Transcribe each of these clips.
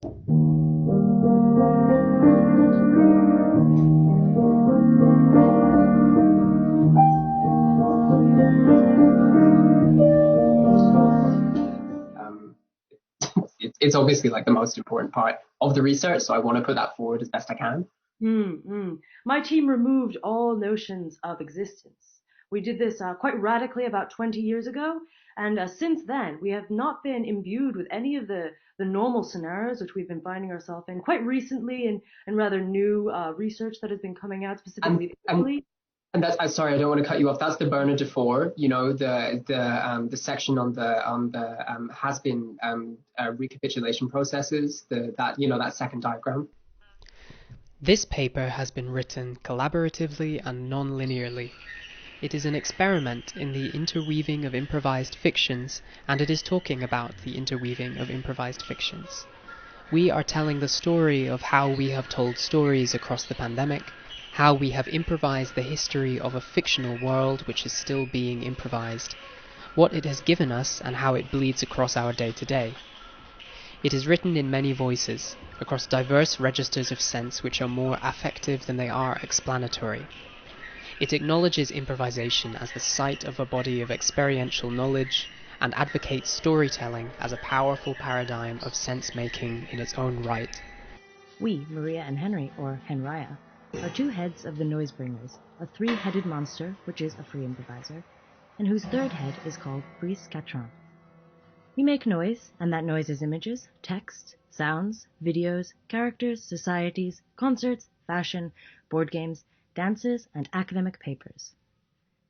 It's obviously like the most important part of the research, so I want to put that forward as best I can. My team removed all notions of existence. We did this quite radically about 20 years ago, and since then we have not been imbued with any of the normal scenarios which we've been finding ourselves in quite recently and rather new research that has been coming out And specifically and globally. and that's, I'm sorry, I don't want to cut you off. That's the Bernard de Four, the section on the has been recapitulation processes, that second diagram. This paper has been written collaboratively and non-linearly. It is an experiment in the interweaving of improvised fictions, and it is talking about the interweaving of improvised fictions. We are telling the story of how we have told stories across the pandemic, how we have improvised the history of a fictional world which is still being improvised, what it has given us and how it bleeds across our day-to-day. It is written in many voices, across diverse registers of sense which are more affective than they are explanatory. It acknowledges improvisation as the site of a body of experiential knowledge and advocates storytelling as a powerful paradigm of sense-making in its own right. We, Maria and Henry, or Henriah, are two heads of the Noisebringers, a three-headed monster which is a free improviser, and whose third head is called Brice Catron. We make noise, and that noise is images, text, sounds, videos, characters, societies, concerts, fashion, board games, dances, and academic papers.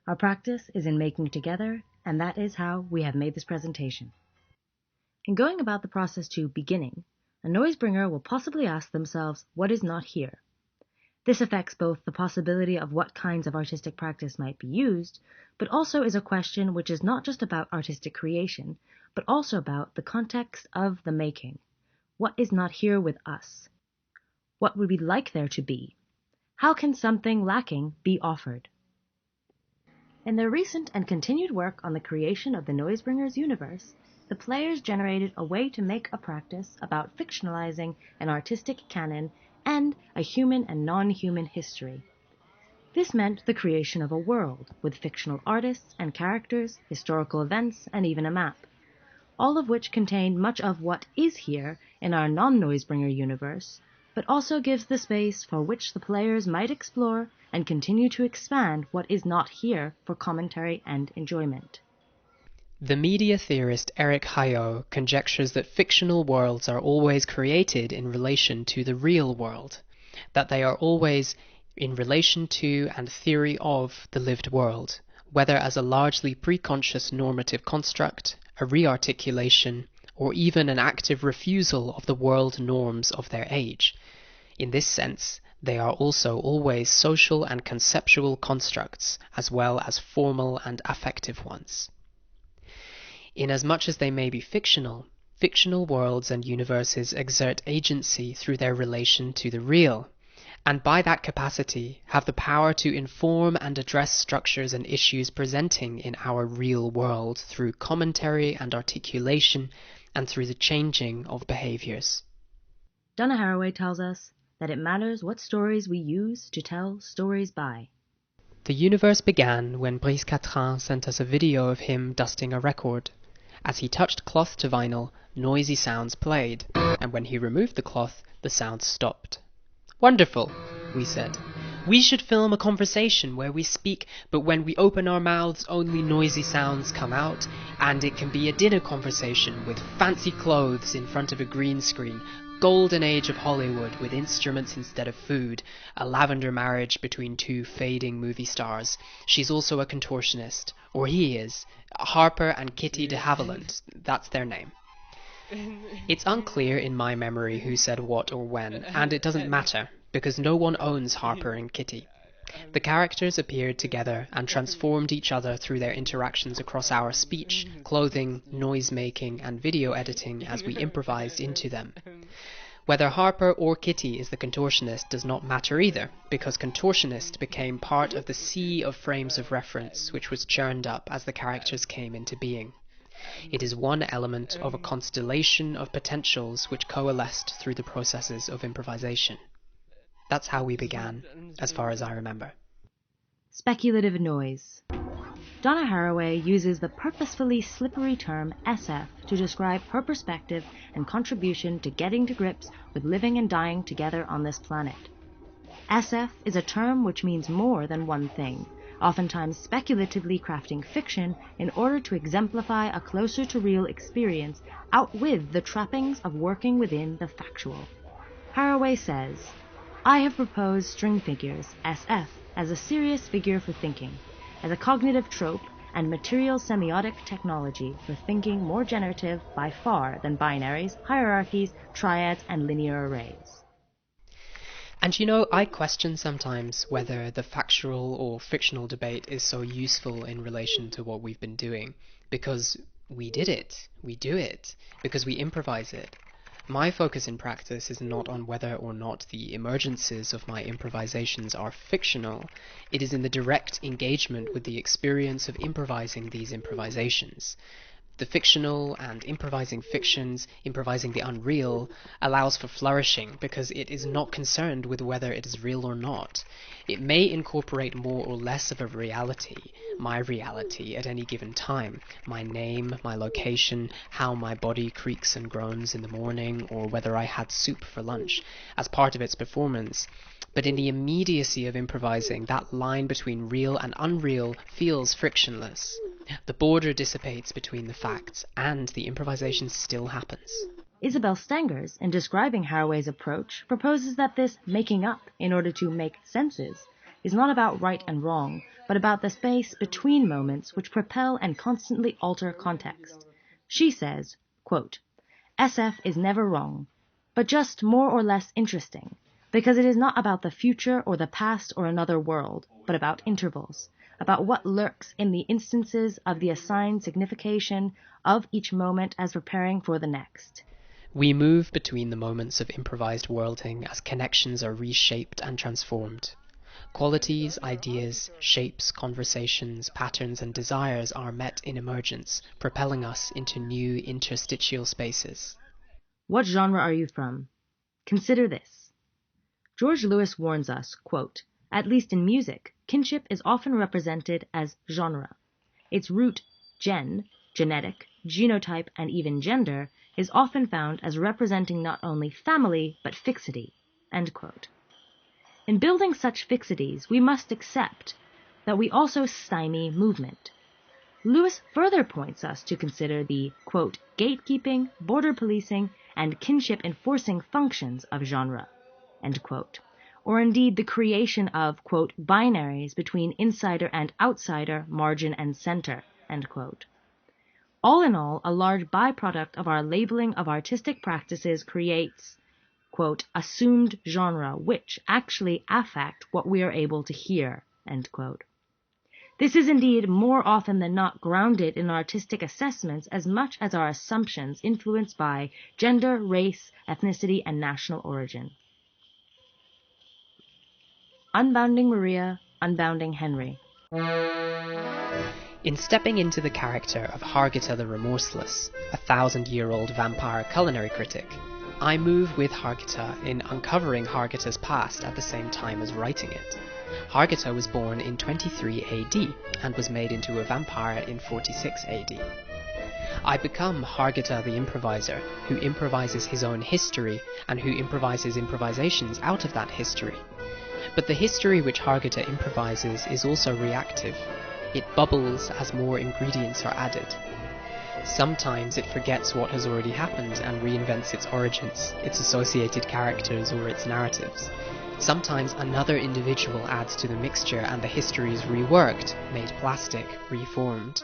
Our practice is in making together, and that is how we have made this presentation. In going about the process to beginning, a noisebringer will possibly ask themselves what is not here. This affects both the possibility of what kinds of artistic practice might be used, but also is a question which is not just about artistic creation, but also about the context of the making. What is not here with us? What would we like there to be? How can something lacking be offered? In their recent and continued work on the creation of the Noisebringers universe, the players generated a way to make a practice about fictionalizing an artistic canon and a human and non-human history. This meant the creation of a world with fictional artists and characters, historical events, and even a map, all of which contain much of what is here in our non-Noisebringer universe, but also gives the space for which the players might explore and continue to expand what is not here for commentary and enjoyment. The media theorist Eric Hayot conjectures that fictional worlds are always created in relation to the real world, that they are always in relation to and theory of the lived world, whether as a largely preconscious normative construct, a rearticulation, or even an active refusal of the world norms of their age. In this sense, they are also always social and conceptual constructs, as well as formal and affective ones. Inasmuch as they may be fictional, fictional worlds and universes exert agency through their relation to the real, and by that capacity have the power to inform and address structures and issues presenting in our real world through commentary and articulation and through the changing of behaviors. Donohue tells us that it matters what stories we use to tell stories by. The universe began when Brice Catron sent us a video of him dusting a record. As he touched cloth to vinyl, noisy sounds played, and when he removed the cloth, the sounds stopped. "Wonderful," we said. "We should film a conversation where we speak, but when we open our mouths only noisy sounds come out, and it can be a dinner conversation with fancy clothes in front of a green screen, golden age of Hollywood with instruments instead of food, a lavender marriage between two fading movie stars. She's also a contortionist, or he is, Harper and Kitty de Havilland, that's their name." It's unclear in my memory who said what or when, and it doesn't matter, because no one owns Harper and Kitty. The characters appeared together and transformed each other through their interactions across our speech, clothing, noise-making, and video editing as we improvised into them. Whether Harper or Kitty is the contortionist does not matter either, because contortionist became part of the sea of frames of reference which was churned up as the characters came into being. It is one element of a constellation of potentials which coalesced through the processes of improvisation. That's how we began, as far as I remember. Speculative noise. Donna Haraway uses the purposefully slippery term SF to describe her perspective and contribution to getting to grips with living and dying together on this planet. SF is a term which means more than one thing, oftentimes speculatively crafting fiction in order to exemplify a closer to real experience outwith the trappings of working within the factual. Haraway says, "I have proposed string figures, SF, as a serious figure for thinking, as a cognitive trope and material semiotic technology for thinking more generative by far than binaries, hierarchies, triads, and linear arrays." And you know, I question sometimes whether the factual or fictional debate is so useful in relation to what we've been doing, because we did it, we do it, because we improvise it. My focus in practice is not on whether or not the emergences of my improvisations are fictional. It is in the direct engagement with the experience of improvising these improvisations. The fictional and improvising fictions, improvising the unreal, allows for flourishing because it is not concerned with whether it is real or not. It may incorporate more or less of a reality, my reality at any given time, my name, my location, how my body creaks and groans in the morning, or whether I had soup for lunch, as part of its performance. But in the immediacy of improvising, that line between real and unreal feels frictionless. The border dissipates between the facts, and the improvisation still happens. Isabel Stengers, in describing Haraway's approach, proposes that this making up in order to make senses is not about right and wrong, but about the space between moments which propel and constantly alter context. She says, quote, "SF is never wrong, but just more or less interesting, because it is not about the future or the past or another world, but about intervals, about what lurks in the instances of the assigned signification of each moment as preparing for the next." We move between the moments of improvised worlding as connections are reshaped and transformed. Qualities, ideas, shapes, conversations, patterns, and desires are met in emergence, propelling us into new interstitial spaces. What genre are you from? Consider this. George Lewis warns us, quote, "At least in music, kinship is often represented as genre. Its root, genetic, genotype, and even gender, is often found as representing not only family, but fixity." End quote. In building such fixities, we must accept that we also stymie movement. Lewis further points us to consider the, quote, "gatekeeping, border policing, and kinship enforcing functions of genre," end quote, or indeed the creation of, quote, "binaries between insider and outsider, margin and center," end quote. All in all, a large byproduct of our labeling of artistic practices creates, quote, "assumed genre, which actually affect what we are able to hear," end quote. This is indeed more often than not grounded in artistic assessments as much as our assumptions influenced by gender, race, ethnicity, and national origin. Unbounding Maria, Unbounding Henry. In stepping into the character of Hargita the Remorseless, a 1,000-year-old vampire culinary critic, I move with Hargita in uncovering Hargita's past at the same time as writing it. Hargita was born in 23 AD and was made into a vampire in 46 AD. I become Hargita the improviser, who improvises his own history and who improvises improvisations out of that history. But the history which Hargita improvises is also reactive. It bubbles as more ingredients are added. Sometimes it forgets what has already happened and reinvents its origins, its associated characters, or its narratives. Sometimes another individual adds to the mixture and the history is reworked, made plastic, reformed.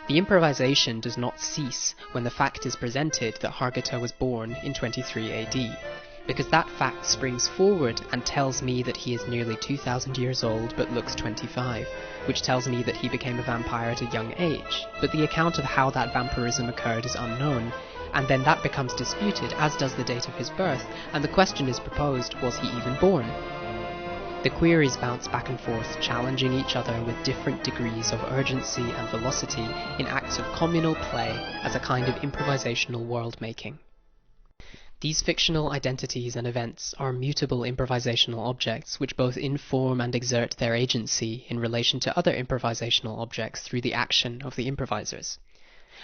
The improvisation does not cease when the fact is presented that Hargita was born in 23 AD, because that fact springs forward and tells me that he is nearly 2,000 years old but looks 25, which tells me that he became a vampire at a young age, but the account of how that vampirism occurred is unknown, and then that becomes disputed, as does the date of his birth, and the question is proposed, was he even born? The queries bounce back and forth, challenging each other with different degrees of urgency and velocity in acts of communal play as a kind of improvisational world-making. These fictional identities and events are mutable improvisational objects which both inform and exert their agency in relation to other improvisational objects through the action of the improvisers.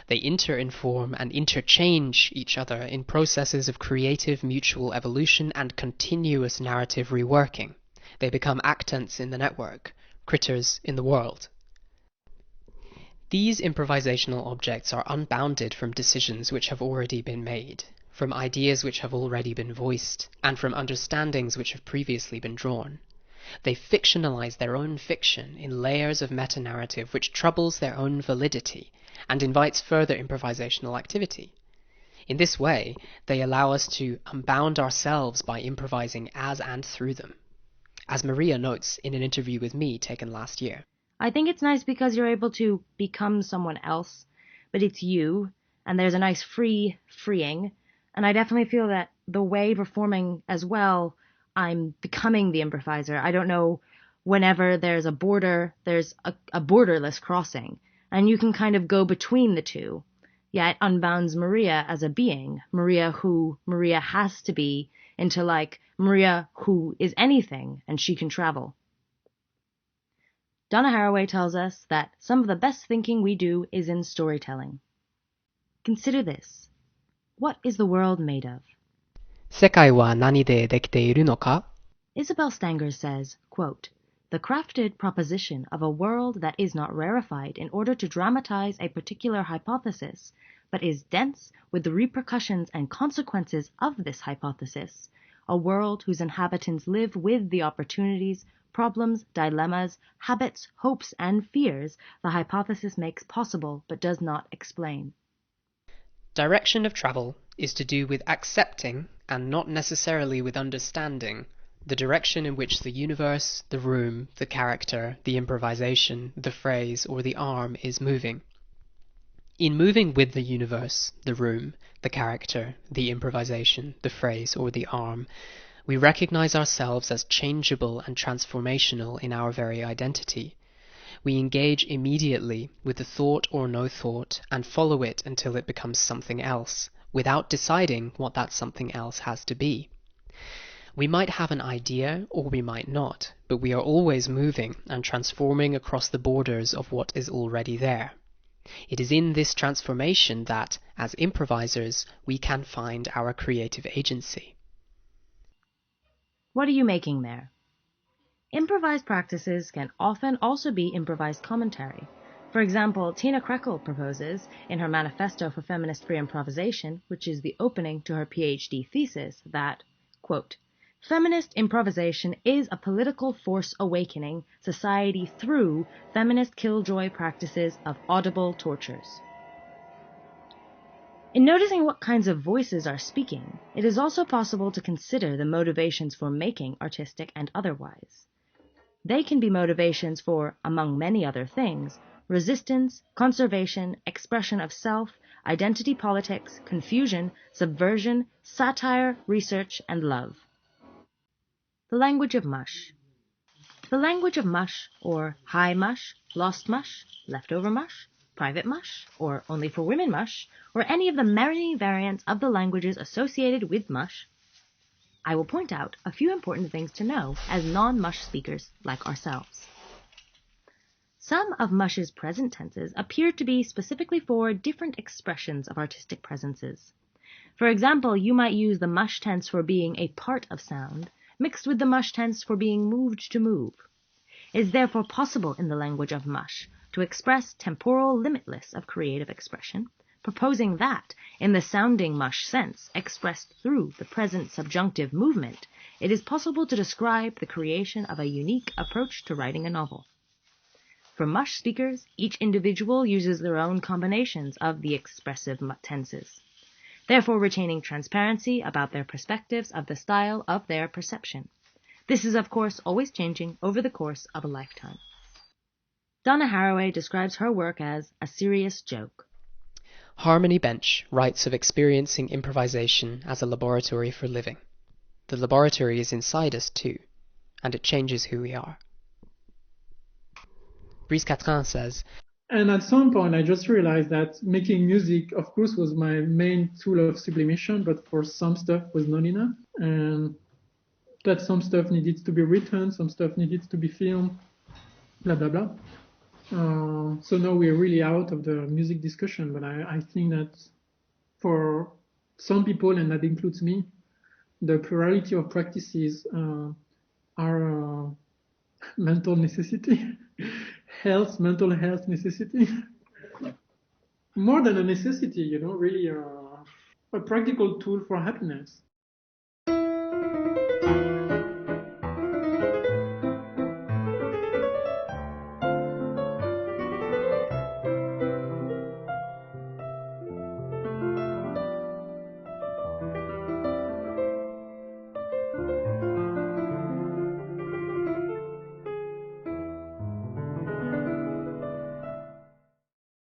They inter-inform and interchange each other in processes of creative mutual evolution and continuous narrative reworking. They become actants in the network, critters in the world. These improvisational objects are unbounded from decisions which have already been made, from ideas which have already been voiced, and from understandings which have previously been drawn. They fictionalize their own fiction in layers of meta-narrative which troubles their own validity and invites further improvisational activity. In this way, they allow us to unbound ourselves by improvising as and through them, as Maria notes in an interview with me taken last year. I think it's nice because you're able to become someone else, but it's you, and there's a nice freeing, and I definitely feel that the way performing as well, I'm becoming the improviser. I don't know, whenever there's a border, there's a borderless crossing, and you can kind of go between the two. Yeah, it unbounds Maria as a being, Maria who Maria has to be, into like Maria who is anything and she can travel. Donna Haraway tells us that some of the best thinking we do is in storytelling. Consider this. What is the world made of? 世界は何でできているのか? Isabel Stenger says, quote, "The crafted proposition of a world that is not rarefied in order to dramatize a particular hypothesis, but is dense with the repercussions and consequences of this hypothesis, a world whose inhabitants live with the opportunities, problems, dilemmas, habits, hopes, and fears the hypothesis makes possible but does not explain." Direction of travel is to do with accepting, and not necessarily with understanding, the direction in which the universe, the room, the character, the improvisation, the phrase, or the arm is moving. In moving with the universe, the room, the character, the improvisation, the phrase, or the arm, we recognize ourselves as changeable and transformational in our very identity. We engage immediately with the thought or no thought and follow it until it becomes something else, without deciding what that something else has to be. We might have an idea or we might not, but we are always moving and transforming across the borders of what is already there. It is in this transformation that, as improvisers, we can find our creative agency. What are you making there? Improvised practices can often also be improvised commentary. For example, Tina Krekel proposes, in her Manifesto for Feminist Free Improvisation, which is the opening to her PhD thesis, that, quote, "Feminist improvisation is a political force awakening society through feminist killjoy practices of audible tortures." In noticing what kinds of voices are speaking, it is also possible to consider the motivations for making, artistic and otherwise. They can be motivations for, among many other things, resistance, conservation, expression of self, identity politics, confusion, subversion, satire, research, and love. The language of mush. The language of mush, or high mush, lost mush, leftover mush, private mush, or only for women mush, or any of the many variants of the languages associated with mush, I will point out a few important things to know as non-mush speakers like ourselves. Some of mush's present tenses appear to be specifically for different expressions of artistic presences. For example, you might use the mush tense for being a part of sound, mixed with the mush tense for being moved to move. It is therefore possible in the language of mush to express temporal limitless of creative expression, proposing that, in the sounding mush sense, expressed through the present subjunctive movement, it is possible to describe the creation of a unique approach to writing a novel. For mush speakers, each individual uses their own combinations of the expressive tenses, therefore retaining transparency about their perspectives of the style of their perception. This is, of course, always changing over the course of a lifetime. Donna Haraway describes her work as a serious joke. Harmony Bench writes of experiencing improvisation as a laboratory for living. The laboratory is inside us too, and it changes who we are. Brice Catrin says, and at some point, I just realized that making music, of course, was my main tool of sublimation, but for some stuff was not enough. And that some stuff needed to be written, some stuff needed to be filmed, blah, blah, blah. So now we're really out of the music discussion, but I think that for some people, and that includes me, the plurality of practices are mental necessity, mental health necessity. More than a necessity, really a practical tool for happiness.